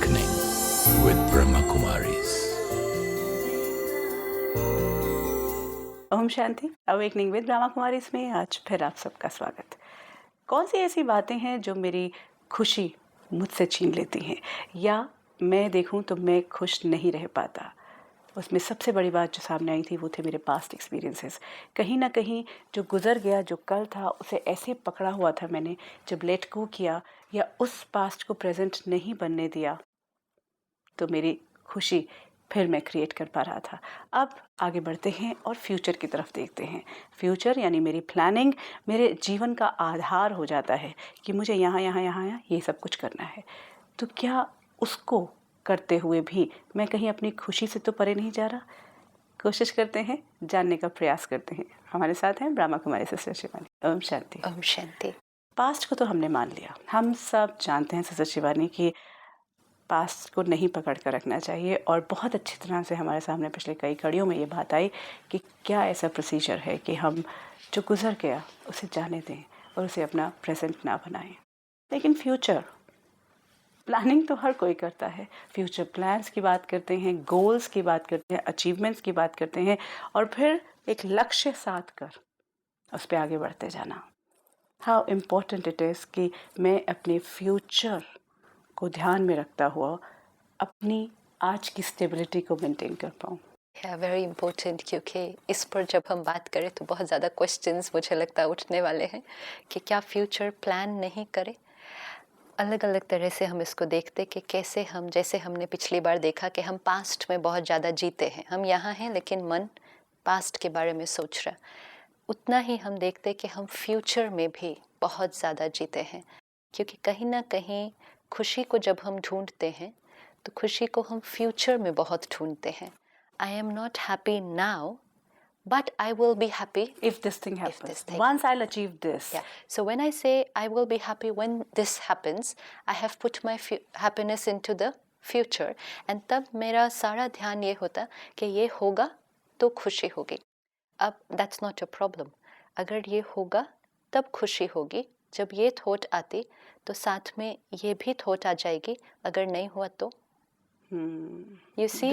Awakening with Brahma Kumaris. ओम शांति। Awakening with Brahma Kumari में आज फिर आप सबका स्वागत। कौन सी ऐसी बातें हैं जो मेरी खुशी मुझसे छीन लेती हैं, या मैं देखूं तो मैं खुश नहीं रह पाता। उसमें सबसे बड़ी बात जो सामने आई थी वो थे मेरे पास्ट एक्सपीरियंसेस। कहीं ना कहीं जो गुजर गया, जो कल था, उसे ऐसे पकड़ा हुआ था मैंने। जब लेट गो किया या उस पास्ट को प्रेजेंट नहीं बनने दिया तो मेरी खुशी फिर मैं क्रिएट कर पा रहा था। अब आगे बढ़ते हैं और फ्यूचर की तरफ देखते हैं। फ्यूचर यानी मेरी प्लानिंग मेरे जीवन का आधार हो जाता है कि मुझे यहाँ यहाँ यहाँ यहाँ ये सब कुछ करना है। तो क्या उसको करते हुए भी मैं कहीं अपनी खुशी से तो परे नहीं जा रहा? कोशिश करते हैं, जानने का प्रयास करते हैं। हमारे साथ हैं ब्रह्मा कुमारी सिस्टर शिवानी। ओम शांति। ओम शांति। पास्ट को तो हमने मान लिया, हम सब जानते हैं सिस्टर शिवानी कि पास्ट को नहीं पकड़ कर रखना चाहिए, और बहुत अच्छी तरह से हमारे सामने पिछले कई कड़ियों में ये बात आई कि क्या ऐसा प्रोसीजर है कि हम जो गुजर गया उसे जाने दें और उसे अपना प्रेजेंट ना बनाएं। लेकिन फ्यूचर प्लानिंग तो हर कोई करता है। फ्यूचर प्लान्स की बात करते हैं, गोल्स की बात करते हैं, अचीवमेंट्स की बात करते हैं, और फिर एक लक्ष्य साध कर उस पर आगे बढ़ते जाना। हाउ इम्पोर्टेंट इट इज़ कि मैं अपने फ्यूचर को ध्यान में रखता हुआ अपनी आज की स्टेबिलिटी को मेंटेन कर पाऊँ। वेरी इम्पोर्टेंट, क्योंकि इस पर जब हम बात करें तो बहुत ज़्यादा क्वेश्चंस मुझे लगता है उठने वाले हैं कि क्या फ्यूचर प्लान नहीं करें। अलग अलग तरह से हम इसको देखते कि कैसे हम, जैसे हमने पिछली बार देखा कि हम पास्ट में बहुत ज़्यादा जीते हैं, हम यहाँ हैं लेकिन मन पास्ट के बारे में सोच रहा। उतना ही हम देखते कि हम फ्यूचर में भी बहुत ज़्यादा जीते हैं, क्योंकि कहीं ना कहीं खुशी को जब हम ढूंढते हैं तो खुशी को हम फ्यूचर में बहुत ढूंढते हैं। आई am not happy now, but I will be happy If this thing happens, this thing. once I'll achieve this. Yeah. So when I say I will be happy when this happens, I have put my happiness into the future, and तब मेरा सारा ध्यान ये होता कि ये होगा तो खुशी होगी। अब that's not a problem. अगर ये होगा तब खुशी होगी। जब ये थॉट आती तो साथ में ये भी थॉट आ जाएगी, अगर नहीं हुआ तो। You see,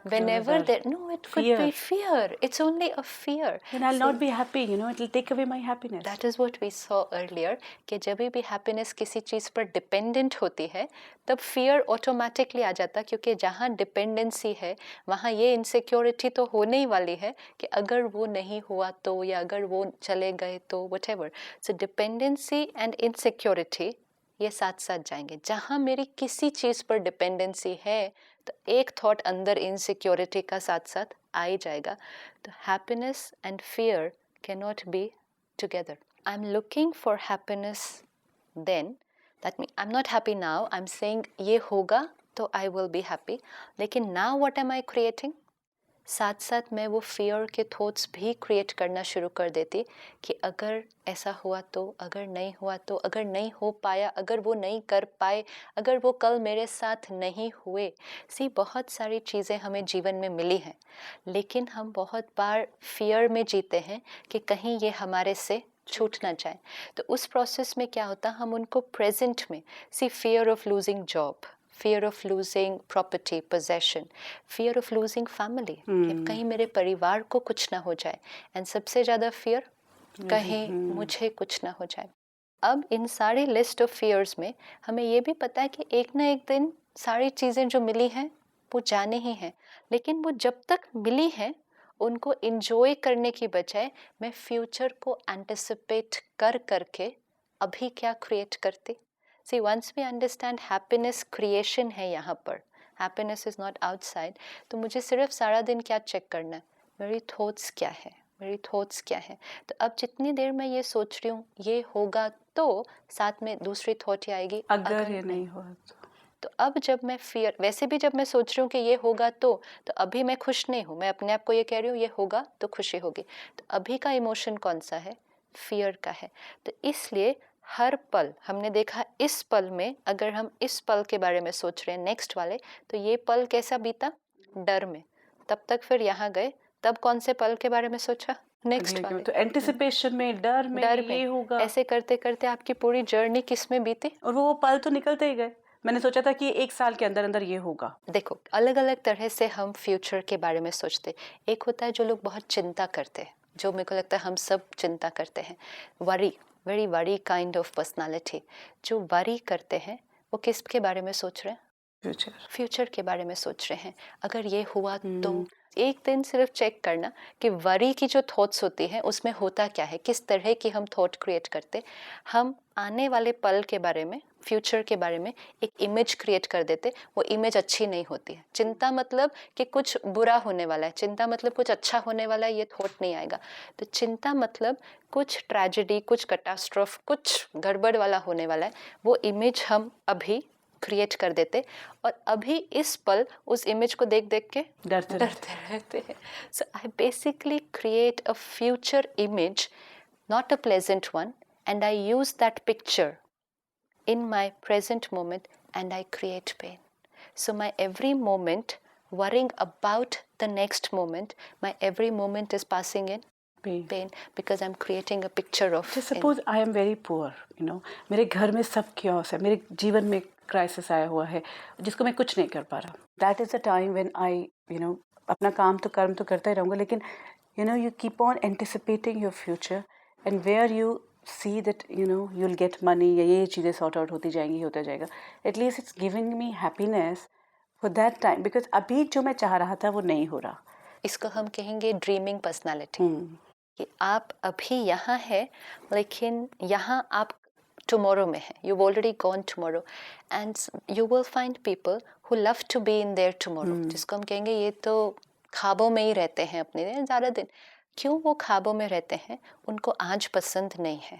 whenever there, no, it could be fear. It's only a fear. Then I'll not be happy, it'll take away my happiness. That is what we saw earlier, कि जब भी happiness किसी चीज़ पर dependent होती है तब fear automatically आ जाता, क्योंकि जहाँ dependency है वहाँ ये insecurity तो होने ही वाली है कि अगर वो नहीं हुआ तो, या अगर वो चले गए तो, whatever. So dependency and insecurity ये साथ साथ जाएंगे। जहाँ मेरी किसी चीज़ पर डिपेंडेंसी है तो एक थॉट अंदर इनसिक्योरिटी का साथ साथ आ ही जाएगा। तो happiness and fear can not be together. I am looking for happiness then, that mean I am not happy now, I am saying ये होगा तो आई विल बी हैप्पी। लेकिन now what am I creating? साथ साथ मैं वो fear के thoughts भी क्रिएट करना शुरू कर देती कि अगर ऐसा हुआ तो, अगर नहीं हुआ तो, अगर नहीं हो पाया, अगर वो नहीं कर पाए, अगर वो कल मेरे साथ नहीं हुए। बहुत सारी चीज़ें हमें जीवन में मिली हैं, लेकिन हम बहुत बार फियर में जीते हैं कि कहीं ये हमारे से छूट ना जाए। तो उस प्रोसेस में क्या होता, हम उनको प्रेजेंट में fear of losing job, fear of losing property, possession, fear of losing family, कहीं मेरे परिवार को कुछ ना हो जाए, एंड सबसे ज़्यादा fear कहीं मुझे कुछ ना हो जाए। अब इन सारी लिस्ट ऑफ fears में हमें ये भी पता है कि एक ना एक दिन सारी चीज़ें जो मिली हैं वो जाने ही हैं, लेकिन वो जब तक मिली हैं उनको enjoy करने की बजाय मैं फ्यूचर को एंटिसिपेट कर करके अभी क्या क्रिएट करती। See, once we understand happiness creation है यहाँ पर, happiness is not outside, तो मुझे सिर्फ सारा दिन क्या चेक करना है, मेरी थॉट्स क्या है, मेरी थॉट्स क्या है। तो अब जितनी देर मैं ये सोच रही हूँ ये होगा तो, साथ में दूसरी थॉट ही आएगी अगर ये नहीं हुआ तो। अब जब मैं फियर, वैसे भी जब मैं सोच रही हूँ कि ये होगा तो अभी मैं खुश नहीं हूँ, मैं अपने आप को ये कह रही हूँ ये होगा तो खुशी होगी। तो अभी का इमोशन कौन सा है? फियर का है। तो इसलिए हर पल हमने देखा, इस पल में अगर हम इस पल के बारे में सोच रहे हैं नेक्स्ट वाले, तो ये पल कैसा बीता? डर में। तब तक फिर यहाँ गए, तब कौन से पल के बारे में सोचा? नेक्स्ट वाले। तो एंटिसिपेशन में, डर में ये होगा, ऐसे करते करते आपकी पूरी जर्नी किस में बीती? और वो पल तो निकलते ही गए। मैंने सोचा था कि 1 साल के अंदर अंदर ये होगा। देखो, अलग अलग तरह से हम फ्यूचर के बारे में सोचते। एक होता है जो लोग बहुत चिंता करते हैं, जो मेरे को लगता है हम सब चिंता करते हैं, worry, very worry kind of personality. जो वरी करते हैं वो किसके बारे में सोच रहे हैं? फ्यूचर। फ्यूचर के बारे में सोच रहे हैं। अगर ये हुआ तो एक दिन सिर्फ चेक करना कि वरी की जो थॉट्स होती हैं उसमें होता क्या है, किस तरह की हम थॉट क्रिएट करते। हम आने वाले पल के बारे में, फ्यूचर के बारे में एक इमेज क्रिएट कर देते, वो इमेज अच्छी नहीं होती है। चिंता मतलब कि कुछ बुरा होने वाला है, चिंता मतलब कुछ अच्छा होने वाला है, ये थॉट नहीं आएगा। तो चिंता मतलब कुछ ट्रेजेडी, कुछ कैटास्ट्रोफ, कुछ गड़बड़ वाला होने वाला है, वो इमेज हम अभी क्रिएट कर देते और अभी इस पल उस इमेज को देख देख के डरते रहते हैं। So I basically create a future image, not a pleasant one, and I use that picture in my present moment and I create pain. So my every moment worrying about the next moment, my every moment is passing in pain because I'm creating a picture of suppose I am very poor, मेरे घर में सब chaos है, मेरे जीवन में crisis आया हुआ है जिसको मैं कुछ नहीं कर पा रहा। That is the time when I अपना काम तो कर्म तो करता ही रहूँगा, लेकिन you keep on anticipating your future and where you see that you'll get money या ये चीज़ें सॉर्ट आउट होती जाएंगी, होता जाएगा। At least it's giving me happiness for that time, because अभी जो मैं चाह रहा था वो नहीं हो रहा। इसको हम कहेंगे ड्रीमिंग पर्सनालिटी। कि आप अभी यहाँ है लेकिन यहाँ आप टुमारो में है, you already gone tomorrow and you will find people who love to be in there tomorrow, जिसको हम कहेंगे ये तो ख्वाबों में ही रहते हैं अपने ज़्यादा दिन। क्यों वो ख्वाबों में रहते हैं? उनको आज पसंद नहीं है,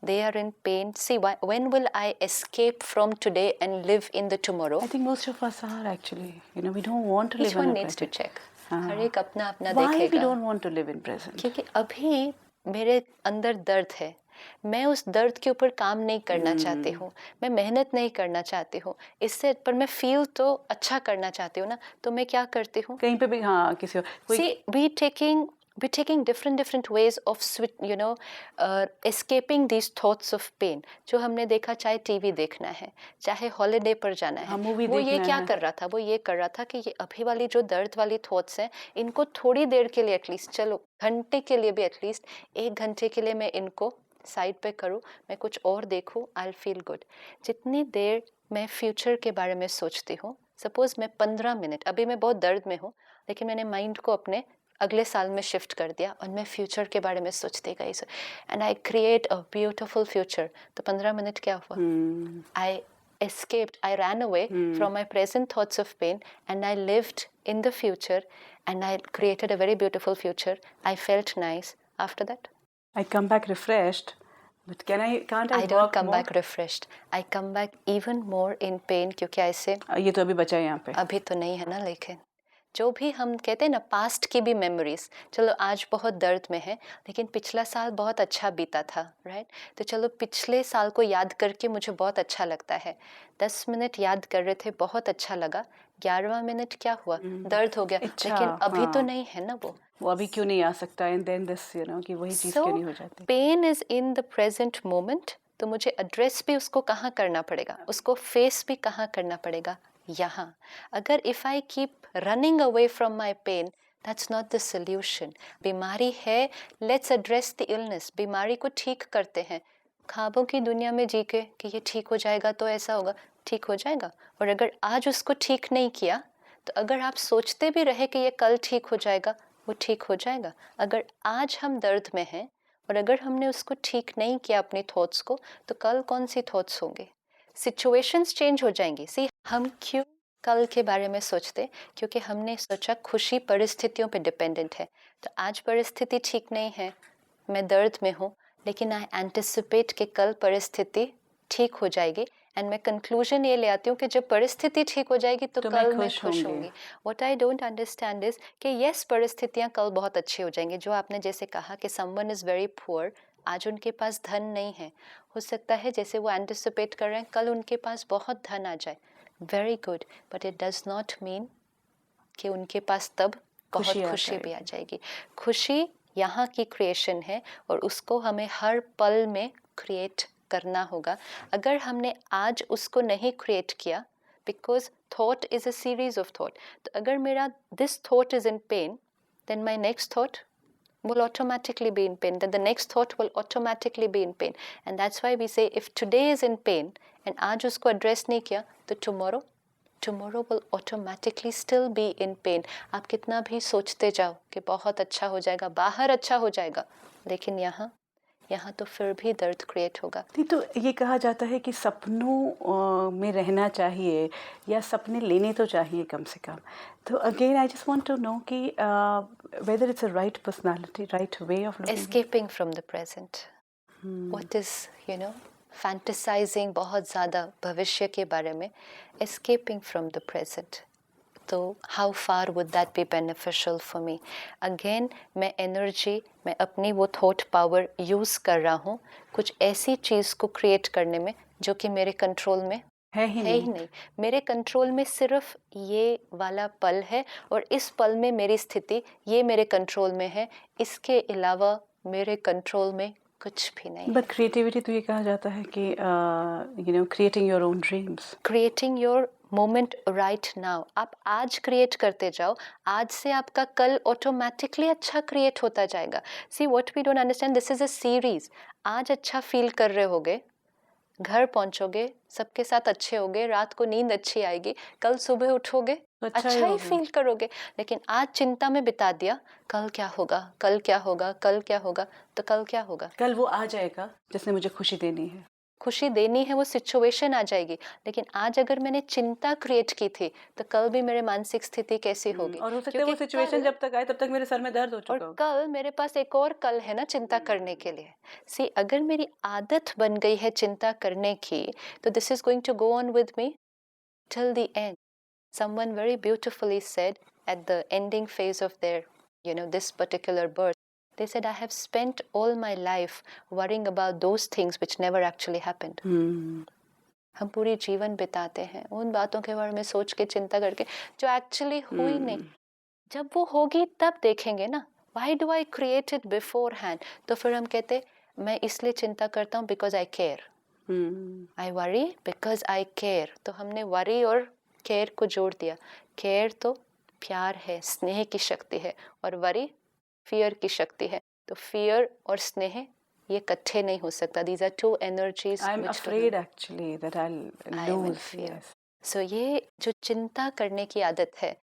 they are in pain. See, when will I escape from today and live in the tomorrow? I think most of us are actually, we don't want to live Each in one a needs to present. check. हर एक अपना अपना Why देखेगा। we don't want to live in present? क्योंकि अभी मेरे अंदर दर्द है, मैं उस दर्द के ऊपर काम नहीं करना चाहती हूँ, मैं मेहनत नहीं करना चाहती हूँ, इससे पर मैं फील तो अच्छा करना चाहती हूँ ना, तो मैं क्या करती हूँ? कहीं पे भी हाँ किसी और See, we taking different ways of escaping these thoughts of pain. जो हमने देखा, चाहे टीवी देखना है, चाहे हॉलिडे पर जाना है, मूवी वो ये देखना क्या है। कर रहा था? वो ये कर रहा था कि ये अभी वाली जो दर्द वाली थॉट्स हैं, इनको थोड़ी देर के लिए एटलीस्ट, चलो घंटे के लिए भी एटलीस्ट 1 घंटे के लिए मैं इनको साइड पे करूँ, मैं कुछ और देखूँ, आई फील गुड। जितनी देर मैं फ्यूचर के बारे में सोचती हूँ, सपोज मैं 15 मिनट, अभी मैं बहुत दर्द में हूँ लेकिन मैंने माइंड को अपने अगले साल में शिफ्ट कर दिया और मैं फ्यूचर के बारे में सोचती गई, and I create a beautiful future. तो 15 मिनट क्या हुआ? आई escaped, I ran away from my present thoughts of pain and I lived in the future and I created a very beautiful future. I felt nice after that. I come back refreshed, but can't I don't work come more? back refreshed. I come back even more in pain क्योंकि ऐसे ये तो अभी बचा है यहाँ पे। अभी तो नहीं है ना, लेकिन जो भी हम कहते हैं ना, पास्ट की भी मेमोरीज, चलो आज बहुत दर्द में है लेकिन पिछला साल बहुत अच्छा बीता था, राइट? तो चलो पिछले साल को याद करके मुझे बहुत अच्छा लगता है। 10 मिनट याद कर रहे थे, बहुत अच्छा लगा, 11वां मिनट क्या हुआ? दर्द हो गया। लेकिन अभी तो नहीं है ना वो अभी क्यों नहीं आ सकता? एंड देन दिस कि वही चीज क्यों नहीं हो जाती? Pain is in the present moment. तो मुझे एड्रेस भी उसको कहाँ करना पड़ेगा, उसको फेस भी कहाँ करना पड़ेगा? यहाँ। अगर if I keep running away from my pain, that's not the solution. बीमारी है, लेट्स एड्रेस द इलनेस, बीमारी को ठीक करते हैं। ख्वाबों की दुनिया में जी के कि ये ठीक हो जाएगा तो ऐसा होगा, ठीक हो जाएगा। और अगर आज उसको ठीक नहीं किया तो अगर आप सोचते भी रहे कि ये कल ठीक हो जाएगा, वो ठीक हो जाएगा। अगर आज हम दर्द में हैं और अगर हमने उसको ठीक नहीं किया अपनी थॉट्स को, तो कल कौन सी थॉट्स होंगे? सिचुएशंस चेंज हो जाएंगी। सी, हम क्यों कल के बारे में सोचते? क्योंकि हमने सोचा खुशी परिस्थितियों पे डिपेंडेंट है। तो आज परिस्थिति ठीक नहीं है, मैं दर्द में हूँ, लेकिन आई एंटिसिपेट कि कल परिस्थिति ठीक हो जाएगी एंड मैं कंक्लूजन ये ले आती हूँ कि जब परिस्थिति ठीक हो जाएगी तो कल मैं खुश होंगी। What I don't understand is कि यस, परिस्थितियाँ कल बहुत अच्छी हो जाएंगी। जो आपने जैसे कहा कि समवन इज़ वेरी पुअर, आज उनके पास धन नहीं है, हो सकता है जैसे वो एंटिसिपेट कर रहे हैं कल उनके पास बहुत धन आ जाए, very good, but it does not mean कि उनके पास तब बहुत खुशी भी आ जाएगी। खुशी यहाँ की क्रिएशन है और उसको हमें हर पल में क्रिएट करना होगा। अगर हमने आज उसको नहीं क्रिएट किया, because thought is a series of thought, तो अगर मेरा this thought is in pen, then my next thought will automatically be in pain, then the next thought will automatically be in pain. And that's why we say if today is in pain and आज उसको address नहीं किया, तो tomorrow will automatically still be in pain. आप कितना भी सोचते जाओ कि बहुत अच्छा हो जाएगा, बाहर अच्छा हो जाएगा, लेकिन यहाँ तो फिर भी दर्द क्रिएट होगा। नहीं, तो ये कहा जाता है कि सपनों में रहना चाहिए या सपने लेने तो चाहिए कम से कम। तो again I just want to know कि whether it's a right personality, right way of looking. Escaping from the present, what is fantasizing बहुत ज़्यादा भविष्य के बारे में, एस्केपिंग फ्रॉम द प्रेजेंट, तो how far would that be beneficial for me? Again मैं energy, मैं अपनी वो थॉट पावर यूज़ कर रहा हूँ कुछ ऐसी चीज़ को क्रिएट करने में जो कि मेरे कंट्रोल में है ही नहीं। मेरे कंट्रोल में सिर्फ ये वाला पल है और इस पल में मेरी स्थिति ये मेरे कंट्रोल में है, इसके अलावा मेरे कंट्रोल में कुछ भी नहीं। बट क्रिएटिविटी तो ये कहा जाता है कि creating your own dreams, creating your moment right now. आप आज क्रिएट करते जाओ, आज से आपका कल ऑटोमेटिकली अच्छा क्रिएट होता जाएगा। See what we don't understand, this is a series. आज अच्छा फील कर रहे होगे, घर पहुंचोगे, सबके साथ अच्छे होगे, रात को नींद अच्छी आएगी, कल सुबह उठोगे तो अच्छा ही फील करोगे। लेकिन आज चिंता में बिता दिया, कल क्या होगा, कल क्या होगा, कल क्या होगा, तो कल क्या होगा? कल वो आ जाएगा जिसने मुझे खुशी देनी है। खुशी देनी है, वो सिचुएशन आ जाएगी। लेकिन आज अगर मैंने चिंता क्रिएट की थी, तो कल भी मेरे मानसिक स्थिति कैसी होगी? और हो सकता है वो सिचुएशन जब तक आए तब तक मेरे सर में दर्द हो चुका और कल मेरे पास एक और कल है ना चिंता करने के लिए। सी अगर मेरी आदत बन गई है चिंता करने की, तो this is going to go on with me till the end. Someone very beautifully said at the ending phase of their, this particular birth, they said, I have spent all my life worrying about those things which never actually happened. हम पूरी जीवन बिताते हैं उन बातों के बारे में सोच के, चिंता करके, जो एक्चुअली हुई नहीं। जब वो होगी तब देखेंगे ना। Why do I create it beforehand? तो फिर हम कहते मैं इसलिए चिंता करता हूँ because I care. I worry because I care. तो हमने worry और केयर को जोड़ दिया। केयर तो प्यार है, स्नेह की शक्ति है, और वरी फियर की शक्ति है। तो फियर और स्नेह ये इकट्ठे नहीं हो सकता। These are two energies. I'm afraid actually that I'll lose. Yes. So ये जो चिंता करने की आदत है,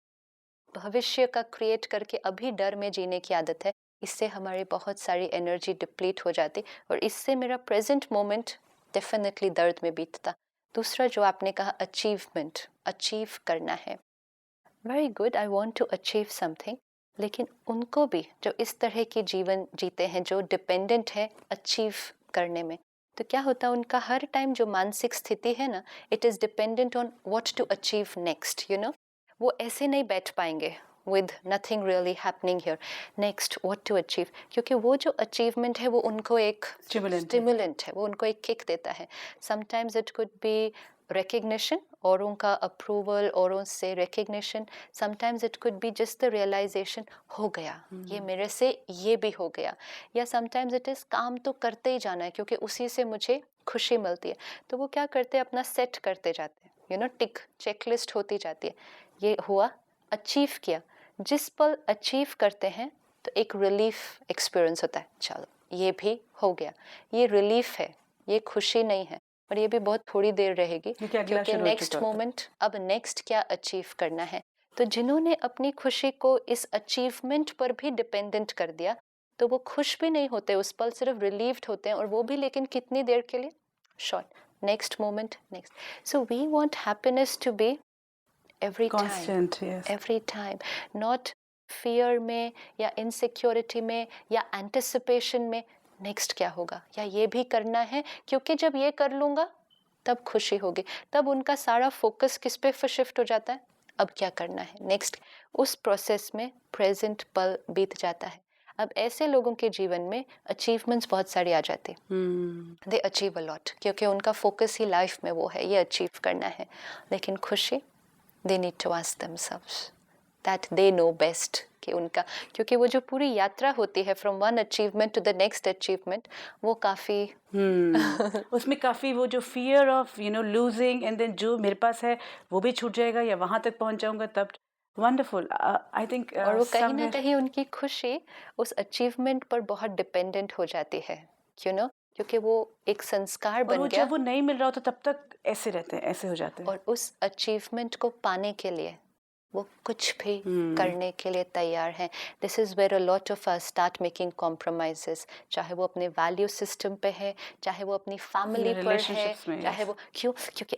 भविष्य का क्रिएट करके अभी डर में जीने की आदत है, इससे हमारी बहुत सारी एनर्जी डिप्लीट हो जाती और इससे मेरा प्रेजेंट मोमेंट डेफिनेटली दर्द में बीतता। दूसरा जो आपने कहा अचीवमेंट, अचीव करना है, very good, I want to achieve something. लेकिन उनको भी जो इस तरह की जीवन जीते हैं, जो डिपेंडेंट है अचीव करने में, तो क्या होता है उनका हर टाइम जो मानसिक स्थिति है ना, it is dependent on what to achieve next. वो ऐसे नहीं बैठ पाएंगे with nothing really happening here. Next, what to achieve? क्योंकि वो जो achievement है वो उनको एक stimulant है, वो उनको एक kick देता है. Sometimes it could be recognition, औरों का approval, औरों से recognition. Sometimes it could be just the realization, हो गया, ये मेरे से ये भी हो गया. या sometimes it is काम तो करते ही जाना है क्योंकि उसी से मुझे खुशी मिलती है. तो वो क्या करते हैं, अपना सेट करते जाते हैं, टिक, चेकलिस्ट होती जाती है. ये हुआ, अचीव किया. जिस पल अचीव करते हैं तो एक रिलीफ एक्सपीरियंस होता है, चलो ये भी हो गया, ये रिलीफ है, ये खुशी नहीं है, और ये भी बहुत थोड़ी देर रहेगी क्योंकि नेक्स्ट मोमेंट, अब नेक्स्ट क्या अचीव करना है. तो जिन्होंने अपनी खुशी को इस अचीवमेंट पर भी डिपेंडेंट कर दिया, तो वो खुश भी नहीं होते उस पल, सिर्फ रिलीव्ड होते हैं, और वो भी लेकिन कितनी देर के लिए, short. Next moment, next. So we want happiness to be every constant, time, yes. every time, not fear में या insecurity में या anticipation में next क्या होगा, या ये भी करना है क्योंकि जब ये कर लूँगा तब खुशी होगी. तब उनका सारा फोकस किस पे शिफ्ट हो जाता है, अब क्या करना है नेक्स्ट. उस प्रोसेस में प्रेजेंट पल बीत जाता है. अब ऐसे लोगों के जीवन में अचीवमेंट्स बहुत सारी आ जाती है, दे अचीव अ लॉट, क्योंकि उनका फोकस ही लाइफ में वो है, ये अचीव करना है. लेकिन खुशी, they need to ask themselves that they know best कि उनका, क्योंकि वो जो पूरी यात्रा होती है from one achievement to the next achievement, वो काफ़ी उसमें काफ़ी वो जो fear of losing and then जो मेरे पास है वो भी छूट जाएगा या वहाँ तक पहुँच जाऊँगा तब। Wonderful, I think. और वो कहीं ना कहीं उनकी खुशी उस अचीवमेंट पर बहुत डिपेंडेंट हो जाती है, क्योंकि वो एक संस्कार और बन वो गया, जब वो नहीं मिल रहा होता तब तक ऐसे रहते हैं, ऐसे हो जाते हैं। और उस अचीवमेंट को पाने के लिए वो कुछ भी करने के लिए तैयार हैं। This is where a lot of us start making compromises, चाहे वो अपने वैल्यू सिस्टम पे है, चाहे वो अपनी फैमिली पर है, relationships में, चाहे yes. वो क्योंकि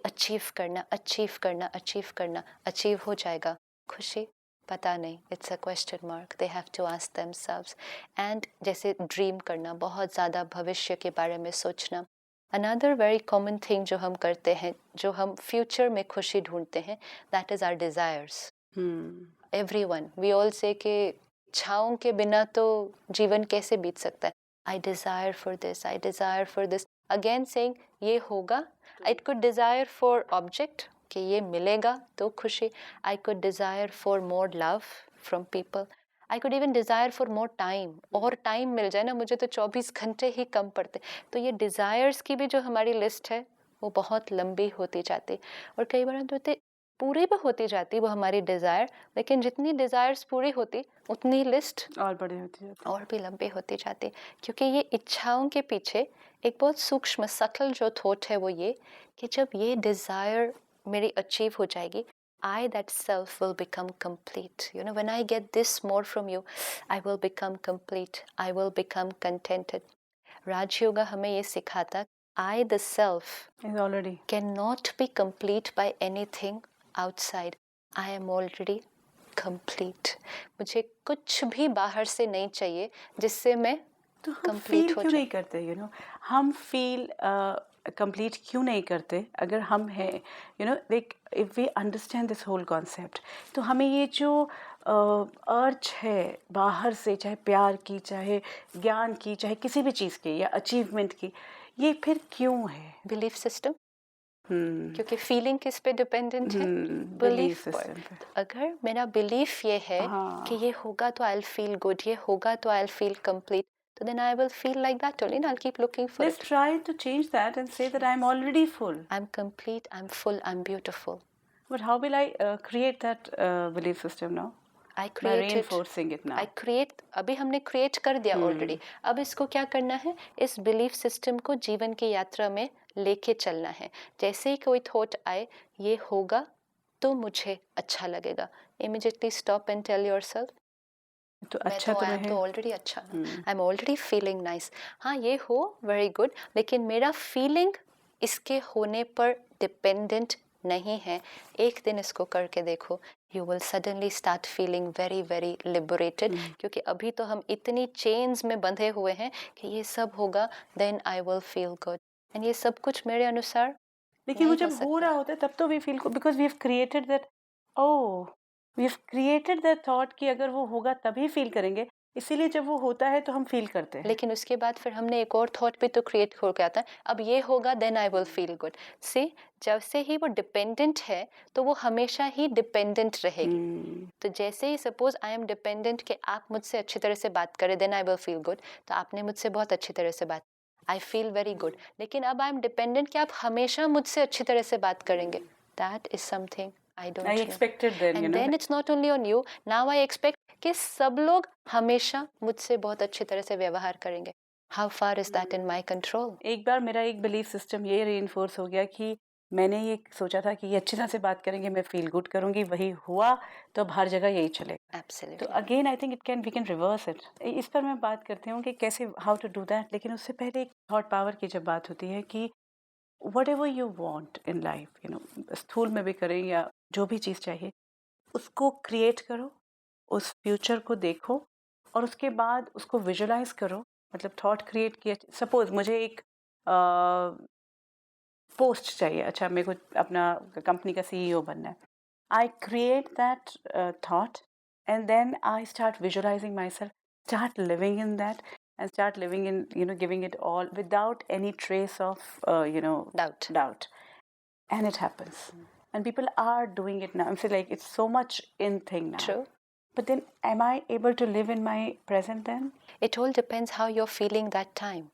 अचीव हो जाएगा, खुशी पता नहीं, it's a question mark, they have to ask themselves. And जैसे ड्रीम करना, बहुत ज़्यादा भविष्य के बारे में सोचना, अनदर वेरी कॉमन थिंग जो हम करते हैं, जो हम फ्यूचर में खुशी ढूंढते हैं, that is our desires. Everyone, we all say कि इच्छाओं के बिना तो जीवन कैसे बीत सकता है। I desire for this, I desire for this. Again saying ये होगा. I could desire for object कि ये मिलेगा तो खुशी. I could desire for more love from people. I could even desire for more time. और टाइम मिल जाए ना, मुझे तो 24 घंटे ही कम पड़ते। तो ये डिज़ायर्स की भी जो हमारी लिस्ट है वो बहुत लंबी होती जाती, और कई बार हम होते पूरी भी होती जाती वो हमारी डिज़ायर, लेकिन जितनी डिज़ायर्स पूरी होती उतनी लिस्ट और बड़ी होती है, और भी लंबी होती जाती, क्योंकि ये इच्छाओं के पीछे एक बहुत सूक्ष्म सटल जो थॉट है वो ये कि जब ये डिज़ायर मेरी अचीव हो जाएगी, I that self will become complete. When I get this more from you, I will become complete. I will become contented. Raj Yoga हमें ये सिखाता, I the self is already cannot be complete by anything outside. I am already complete. मुझे कुछ भी बाहर से नहीं चाहिए जिससे मैं तो हम complete फील हो क्यों जाऊं। नहीं करते, हम फील कंप्लीट क्यों नहीं करते अगर हम हैं, like if we understand this whole concept, तो हमें ये जो अर्ज है बाहर से, चाहे प्यार की, चाहे ज्ञान की, चाहे किसी भी चीज़ की या अचीवमेंट की, ये फिर क्यों है? बिलीफ सिस्टम, क्योंकि फीलिंग किस पे डिपेंडेंट है, बिलीफ बिलीफ सिस्टम पर। पे। अगर मेरा बिलीफ ये है कि ये होगा तो आई विल फील गुड, ये होगा तो आई विल फील कंप्लीट, तो then I will feel like that only, I will keep looking for Let's it. try to change that and say that I'm already full. I am complete, I am full, I am beautiful. But how will I create that belief system now? I By create it. reinforcing it now. I create, अभी हमने create कर दिया already, अब इसको क्या करना है, इस बिलीफ सिस्टम को जीवन की यात्रा में लेके चलना है। जैसे ही कोई थॉट आए ये होगा तो मुझे अच्छा लगेगा, immediately stop and tell yourself, तो अच्छा तो आई एम है। तो ऑलरेडी अच्छा, I am already feeling nice. हाँ ये हो, वेरी गुड, लेकिन मेरा फीलिंग इसके होने पर डिपेंडेंट नहीं है। एक दिन इसको करके देखो, you will suddenly start feeling very very liberated, क्योंकि अभी तो हम इतनी चेन्स में बंधे हुए हैं कि ये सब होगा then I will feel good, and ये सब कुछ मेरे अनुसार लेकिन वो नहीं जब हो हो सकता। रहा होता है तब तो we feel, because we have created that, oh we have created that thought कि अगर वो होगा तभी फील करेंगे, इसीलिए जब वो होता है तो हम फील करते हैं। लेकिन उसके बाद फिर हमने एक और थॉट भी तो क्रिएट हो गया था, अब ये होगा then I will feel good. See, जब से ही वो डिपेंडेंट है तो वो हमेशा ही डिपेंडेंट रहेगी। तो जैसे ही सपोज आई एम डिपेंडेंट कि आप मुझसे अच्छी तरह से बात करें then I will feel good, तो आपने मुझसे बहुत अच्छी तरह से बात, आई फील वेरी गुड। लेकिन अब आई एम डिपेंडेंट कि आप हमेशा मुझसे अच्छी तरह से बात करेंगे, that is something I don't I know. expected then, And then it's not only on you. Now I expect कि सब लोग हमेशा मुझसे बहुत अच्छी तरह से व्यवहार करेंगे। How far is that in my control? एक बार मेरा एक बिलीफ सिस्टम ये रीइंफोर्स हो गया कि मैंने ये सोचा था कि ये अच्छी तरह से बात करेंगे, मैं फील गुड करूंगी, वही हुआ, तो अब हर जगह यही चलेगा। Absolutely. तो again I think we can reverse it. इस पर मैं बात करती हूँ कि कैसे, हाउ टू डू दैट। लेकिन उससे पहले एक थॉट पावर की जब बात होती है कि what ever you want in life, स्थूल में भी करें या जो भी चीज़ चाहिए, उसको क्रिएट करो, उस फ्यूचर को देखो और उसके बाद उसको विजुलाइज करो। मतलब थॉट क्रिएट किया, सपोज मुझे एक पोस्ट चाहिए, अच्छा मेरे को अपना कंपनी का CEO बनना है, I create that thought and then I start visualising my self, start living in that and start living in, giving it all without any trace of doubt, and it happens. And people are doing it now. I'm saying, like, it's so much in thing now. True. But then am I able to live in my present then? It all depends how you're feeling that time.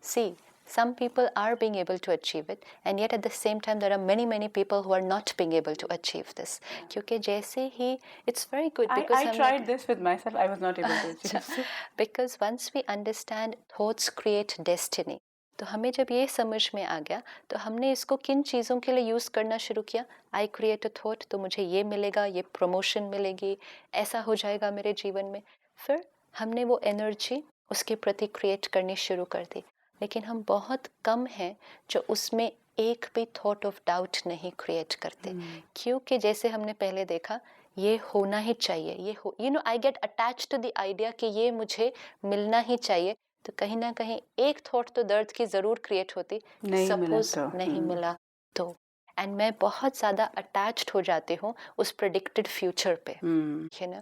See, some people are being able to achieve it, and yet at the same time there are many people who are not being able to achieve this. क्योंकि जैसे ही it's very good because I tried this with myself. I was not able to achieve it. because once we understand thoughts create destiny, तो हमें जब ये समझ में आ गया तो हमने इसको किन चीज़ों के लिए यूज़ करना शुरू किया. आई क्रिएट अ थॉट, तो मुझे ये मिलेगा, ये प्रमोशन मिलेगी, ऐसा हो जाएगा मेरे जीवन में. फिर हमने वो एनर्जी उसके प्रति क्रिएट करनी शुरू कर दी. लेकिन हम बहुत कम हैं जो उसमें एक भी थॉट ऑफ डाउट नहीं क्रिएट करते. क्योंकि जैसे हमने पहले देखा, ये होना ही चाहिए, ये हो, I get attach to the idea कि ये मुझे मिलना ही चाहिए. तो कहीं ना कहीं एक थॉट तो दर्द की जरूर क्रिएट होती, सपोज नहीं मिला तो. एंड मैं बहुत ज्यादा अटैच्ड हो जाती हूँ उस प्रेडिक्टेड फ्यूचर पे, है ना.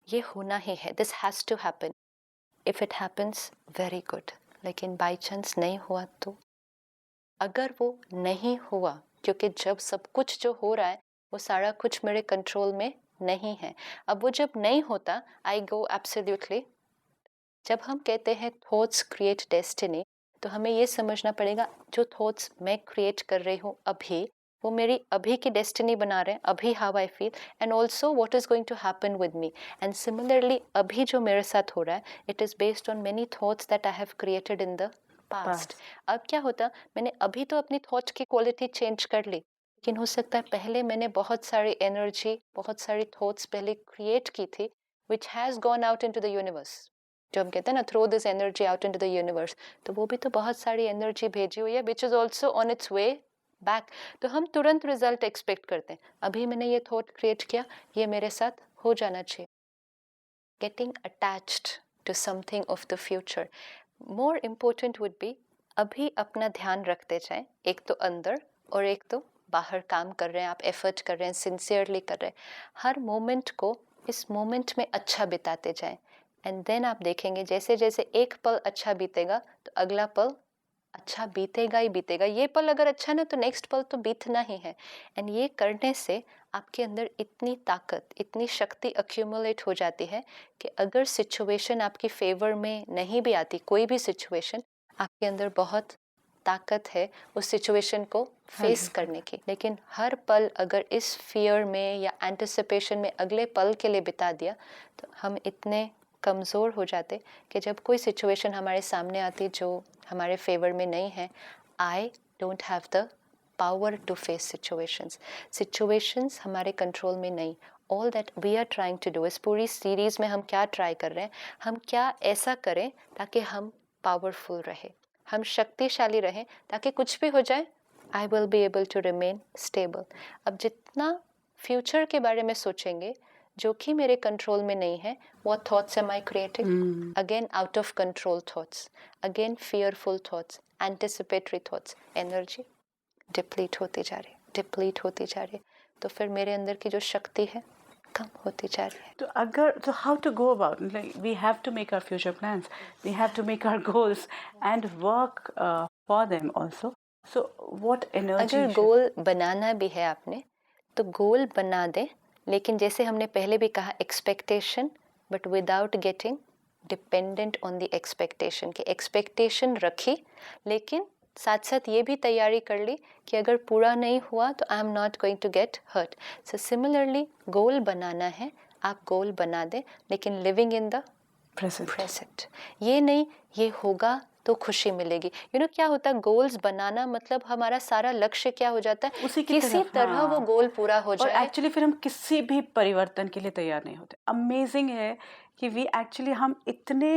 ये होना ही है, this has to happen. If it happens very good, लेकिन बाई चांस नहीं हुआ तो. अगर वो नहीं हुआ, क्योंकि जब सब कुछ जो हो रहा है वो सारा कुछ मेरे कंट्रोल में नहीं है. अब वो जब नहीं होता, आई गो एब्सोल्युटली. जब हम कहते हैं थॉट्स क्रिएट डेस्टिनी, तो हमें ये समझना पड़ेगा जो थॉट्स मैं क्रिएट कर रही हूँ अभी, वो मेरी अभी की डेस्टिनी बना रहे हैं, अभी how I feel, and also what is going to happen with me. And similarly अभी जो मेरे साथ हो रहा है, it is based on many thoughts that I have created in the past. अब क्या होता, मैंने अभी तो अपनी थॉट्स की क्वालिटी चेंज कर ली, लेकिन हो सकता है पहले मैंने बहुत सारी एनर्जी, बहुत सारी थॉट्स पहले क्रिएट की थी, which has gone out in to the universe. जो हम कहते हैं ना, throw this energy out in to the universe, तो वो भी तो बहुत सारी एनर्जी भेजी हुई है, which is also on it's way back. तो हम तुरंत रिजल्ट एक्सपेक्ट करते हैं. अभी मैंने ये थॉट क्रिएट किया, ये मेरे साथ हो जाना चाहिए. Getting attached to something of the future. More important would be, अभी अपना ध्यान रखते जाएं, एक तो अंदर और एक तो बाहर काम कर रहे हैं, आप एफर्ट कर रहे हैं, सिंसियरली कर रहे हैं. हर मोमेंट को इस मोमेंट में अच्छा बिताते जाएं. एंड देन आप देखेंगे जैसे जैसे एक पल अच्छा बीतेगा तो अगला पल अच्छा बीतेगा ही बीतेगा. ये पल अगर अच्छा ना, तो नेक्स्ट पल तो बीतना ही है. एंड ये करने से आपके अंदर इतनी ताकत, इतनी शक्ति अक्यूमुलेट हो जाती है कि अगर सिचुएशन आपकी फेवर में नहीं भी आती, कोई भी सिचुएशन, आपके अंदर बहुत ताकत है उस सिचुएशन को फेस करने की. लेकिन हर पल अगर इस फियर में या एंटिसिपेशन में अगले पल के लिए बिता दिया, तो हम इतने कमज़ोर हो जाते कि जब कोई सिचुएशन हमारे सामने आती जो हमारे फेवर में नहीं है, I don't have the power to face situations हमारे कंट्रोल में नहीं. All that we are trying to do, इस पूरी सीरीज़ में हम क्या ट्राई कर रहे हैं, हम क्या ऐसा करें ताकि हम पावरफुल रहे, हम शक्तिशाली रहें, ताकि कुछ भी हो जाए, I will be able to remain stable. अब जितना फ्यूचर के बारे में सोचेंगे जो कि मेरे कंट्रोल में नहीं है, what thoughts am I creating? Again out of control thoughts, again fearful thoughts, anticipatory thoughts. Energy deplete होती जा रही, तो फिर मेरे अंदर की जो शक्ति है कम होती जा रही है. तो अगर, तो how to go about, like we have to make our future plans, we have to make our goals and work for them also. So what energy? अगर गोल बनाना भी है आपने, तो गोल बना दे, लेकिन जैसे हमने पहले भी कहा, expectation, but without getting dependent on the expectation. कि एक्सपेक्टेशन रखी, लेकिन साथ साथ ये भी तैयारी कर ली कि अगर पूरा नहीं हुआ तो I am not going to get hurt. So similarly goal बनाना है, आप गोल बना दें, लेकिन लिविंग इन द प्रेजेंट. ये नहीं ये होगा तो खुशी मिलेगी. क्या होता है, गोल्स बनाना मतलब हमारा सारा लक्ष्य क्या हो जाता है, किसी तरह वो गोल पूरा हो जाए. एक्चुअली फिर हम किसी भी परिवर्तन के लिए तैयार नहीं होते. अमेजिंग है कि वी एक्चुअली हम इतने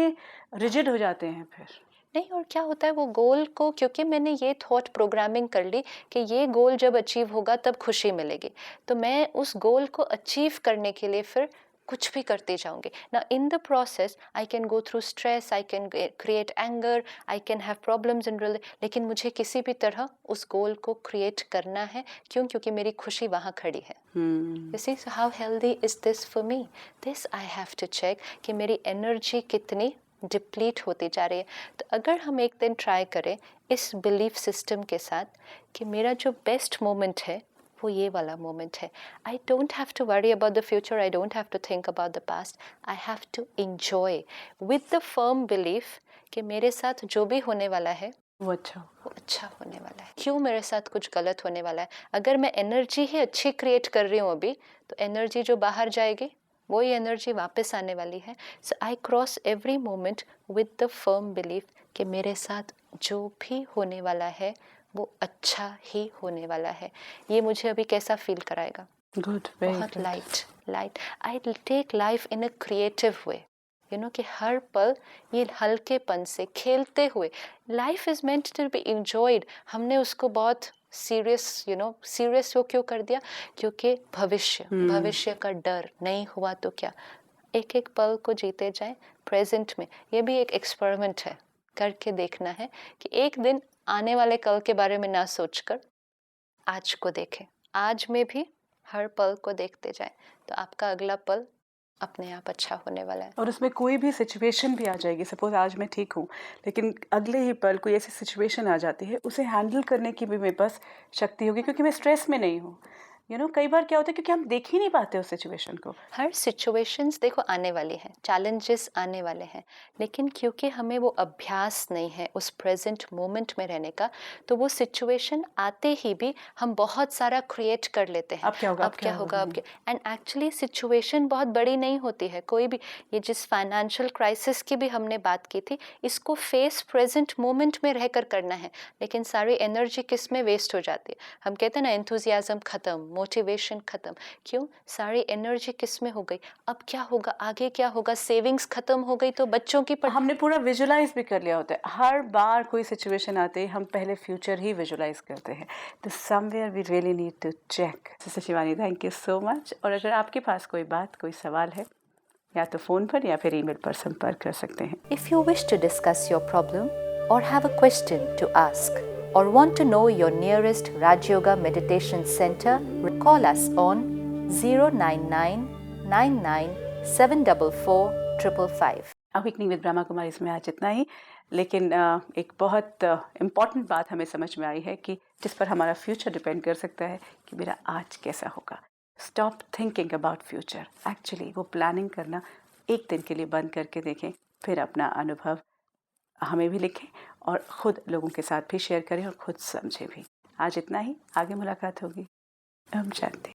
रिजिड हो जाते हैं फिर नहीं. और क्या होता है, वो गोल को, क्योंकि मैंने ये थॉट प्रोग्रामिंग कर ली कि ये गोल जब अचीव होगा तब खुशी मिलेगी, तो मैं उस गोल को अचीव करने के लिए फिर कुछ भी करते जाऊंगी ना. In the process I can go through stress, I can create anger, I can have problems in relation, लेकिन मुझे किसी भी तरह उस गोल को क्रिएट करना है. क्योंकि मेरी खुशी वहाँ खड़ी है. You see how healthy is this for me. This I have to check कि मेरी एनर्जी कितनी डिप्लीट होती जा रही है. तो अगर हम एक दिन ट्राई करें इस बिलीफ सिस्टम के साथ कि मेरा जो बेस्ट मोमेंट है वो ये वाला मोमेंट है। I don't have to worry about the future, I don't have to think about the past, I have to enjoy with the firm belief कि मेरे साथ जो भी होने वाला है वो अच्छा हो। वो अच्छा होने वाला है। क्यों मेरे साथ कुछ गलत होने वाला है? अगर मैं एनर्जी ही अच्छी क्रिएट कर रही हूँ अभी, तो एनर्जी जो बाहर जाएगी वही एनर्जी वापस आने वाली है। So I cross every moment with the firm belief कि मेरे साथ जो भी होने वाला है वो अच्छा ही होने वाला है। ये मुझे अभी कैसा फील कराएगा? गुड, बहुत light. I take life in a creative way, कि हर पल ये हल्केपन से खेलते हुए, life is meant to be enjoyed. हमने उसको बहुत सीरियस वो क्यों कर दिया? क्योंकि भविष्य का डर नहीं हुआ तो क्या। एक एक पल को जीते जाएं प्रेजेंट में। ये भी एक एक्सपेरिमेंट है, करके देखना है कि एक दिन आने वाले कल के बारे में ना सोचकर आज को देखें, आज में भी हर पल को देखते जाएं, तो आपका अगला पल अपने आप अच्छा होने वाला है। और उसमें कोई भी सिचुएशन भी आ जाएगी, सपोज आज मैं ठीक हूँ लेकिन अगले ही पल कोई ऐसी सिचुएशन आ जाती है, उसे हैंडल करने की भी मेरे पास शक्ति होगी, क्योंकि मैं स्ट्रेस में नहीं हूँ। कई बार क्या होता है, क्योंकि हम देख ही नहीं पाते उस सिचुएशन को। हर सिचुएशंस देखो आने वाली हैं, चैलेंजेस आने वाले हैं, लेकिन क्योंकि हमें वो अभ्यास नहीं है उस प्रेजेंट मोमेंट में रहने का, तो वो सिचुएशन आते ही भी हम बहुत सारा क्रिएट कर लेते हैं। अब क्या होगा, अब क्या। एंड एक्चुअली सिचुएशन बहुत बड़ी नहीं होती है कोई भी। ये जिस फाइनेंशियल क्राइसिस की भी हमने बात की थी, इसको फेस प्रेजेंट मोमेंट में रहकर करना है, लेकिन सारी एनर्जी किस में वेस्ट हो जाती है? हम कहते हैं ना, एंथुजियाज्म खत्म, मोटिवेशन खत्म। क्यों? सारी एनर्जी किस में हो गई? अब क्या होगा, आगे क्या होगा? सेविंग्स खत्म हो गई तो बच्चों की हमने पूरा विजुलाइज भी कर लिया होता है। हर बार कोई सिचुएशन आते ही हम पहले फ्यूचर ही विजुलाइज करते हैं। तो somewhere we really need to check. Shivani, thank you so much. और अगर आपके पास कोई बात, कोई सवाल है, या तो फ़ोन पर या फिर ईमेल पर संपर्क कर सकते हैं। If you wish to discuss your problem or have a question to ask or want to know your nearest Raj Yoga Meditation Center, call us on 09999744555. Awakening with Brahma Kumari इसमें आज इतना ही। लेकिन एक बहुत इम्पॉर्टेंट बात हमें समझ में आई है कि जिस पर हमारा फ्यूचर डिपेंड कर सकता है कि मेरा आज कैसा होगा। Stop thinking about future. Actually वो प्लानिंग करना एक दिन के लिए बंद करके देखें, फिर अपना अनुभव हमें भी लिखें और ख़ुद लोगों के साथ भी शेयर करें और ख़ुद समझें भी। आज इतना ही, आगे मुलाकात होगी। ओम शांति।